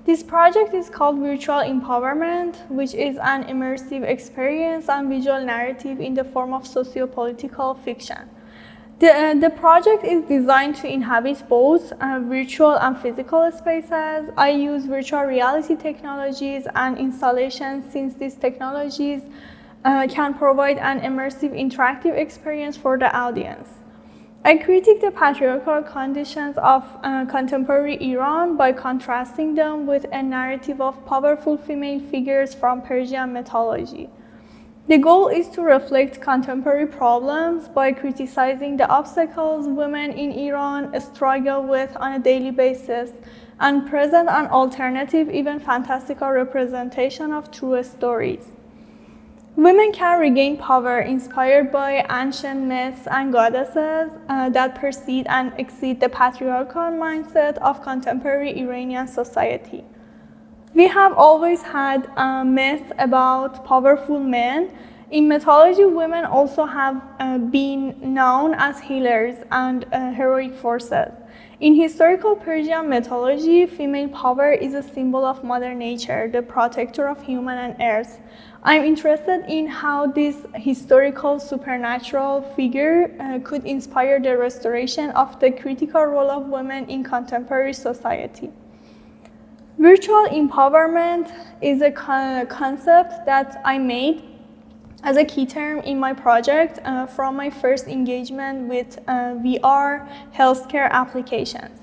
This project is called Virtual Empowerment, which is an immersive experience and visual narrative in the form of socio-political fiction. The project is designed to inhabit both virtual and physical spaces. I use virtual reality technologies and installations since these technologies can provide an immersive interactive experience for the audience. I critique the patriarchal conditions of contemporary Iran by contrasting them with a narrative of powerful female figures from Persian mythology. The goal is to reflect contemporary problems by criticizing the obstacles women in Iran struggle with on a daily basis and present an alternative, even fantastical representation of true stories. Women can regain power inspired by ancient myths and goddesses that precede and exceed the patriarchal mindset of contemporary Iranian society. We have always had myths about powerful men. In mythology, women also have been known as healers and heroic forces. In historical Persian mythology, female power is a symbol of Mother Nature, the protector of human and earth. I'm interested in how this historical supernatural figure could inspire the restoration of the critical role of women in contemporary society. Virtual empowerment is a concept that I made as a key term in my project from my first engagement with VR healthcare applications.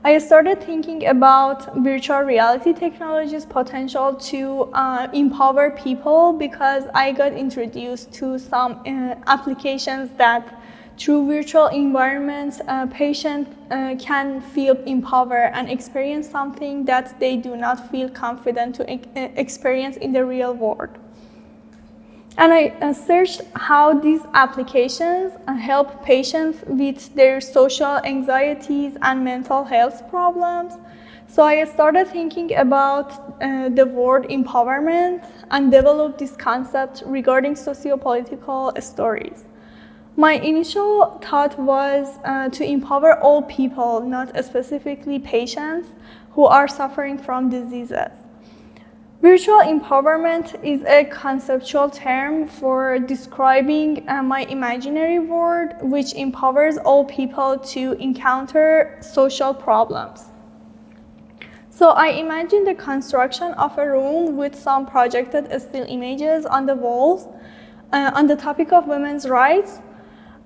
I started thinking about virtual reality technology's potential to empower people because I got introduced to some applications that through virtual environments, patients can feel empowered and experience something that they do not feel confident to experience in the real world. And I searched how these applications help patients with their social anxieties and mental health problems. So I started thinking about the word empowerment and developed this concept regarding socio-political stories. My initial thought was to empower all people, not specifically patients who are suffering from diseases. Virtual empowerment is a conceptual term for describing my imaginary world, which empowers all people to encounter social problems. So I imagine the construction of a room with some projected still images on the walls on the topic of women's rights.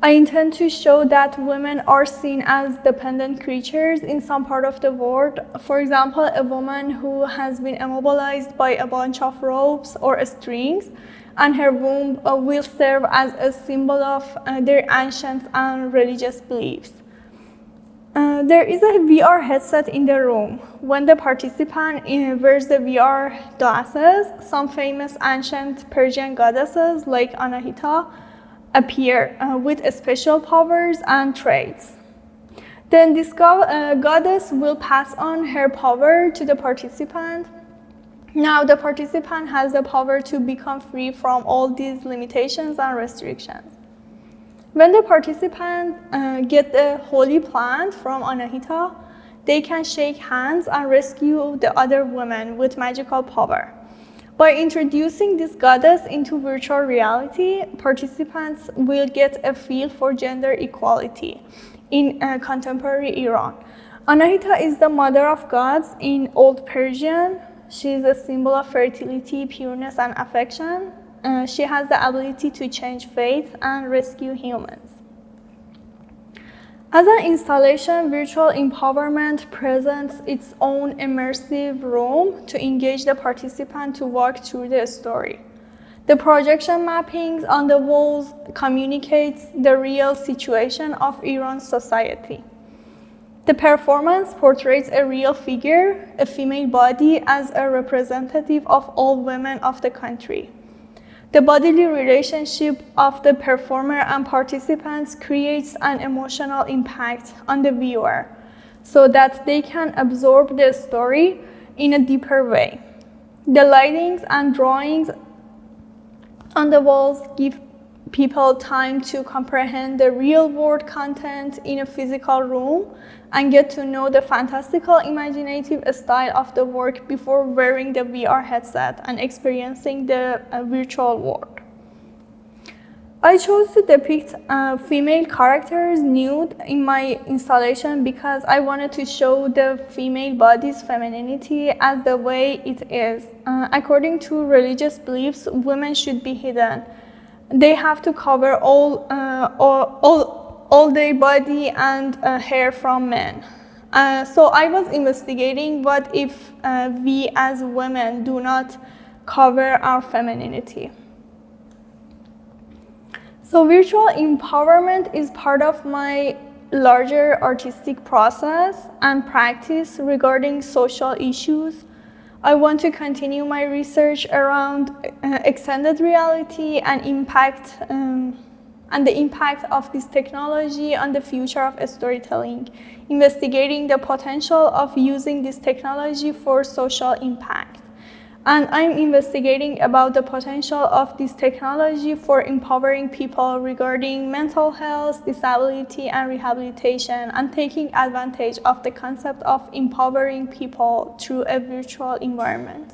I intend to show that women are seen as dependent creatures in some part of the world. For example, a woman who has been immobilized by a bunch of ropes or strings, and her womb will serve as a symbol of their ancient and religious beliefs. There is a VR headset in the room. When the participant wears the VR glasses, some famous ancient Persian goddesses like Anahita appear with special powers and traits. Then this goddess will pass on her power to the participant. Now the participant has the power to become free from all these limitations and restrictions. When the participant get the holy plant from Anahita, they can shake hands and rescue the other women with magical power. By introducing this goddess into virtual reality, participants will get a feel for gender equality in contemporary Iran. Anahita is the mother of gods in Old Persian. She is a symbol of fertility, pureness, and affection. She has the ability to change fate and rescue humans. As an installation, virtual empowerment presents its own immersive room to engage the participant to walk through the story. The projection mappings on the walls communicates the real situation of Iran's society. The performance portrays a real figure, a female body, as a representative of all women of the country. The bodily relationship of the performer and participants creates an emotional impact on the viewer so that they can absorb the story in a deeper way. The lightings and drawings on the walls give people time to comprehend the real-world content in a physical room and get to know the fantastical, imaginative style of the work before wearing the VR headset and experiencing the virtual world. I chose to depict female characters nude in my installation because I wanted to show the female body's femininity as the way it is. According to religious beliefs, women should be hidden. They have to cover all their body and hair from men. So I was investigating what if we as women do not cover our femininity. So virtual empowerment is part of my larger artistic process and practice regarding social issues. I want to continue my research around extended reality and the impact of this technology on the future of storytelling, investigating the potential of using this technology for social impact. And I'm investigating about the potential of this technology for empowering people regarding mental health, disability, and rehabilitation, and taking advantage of the concept of empowering people through a virtual environment.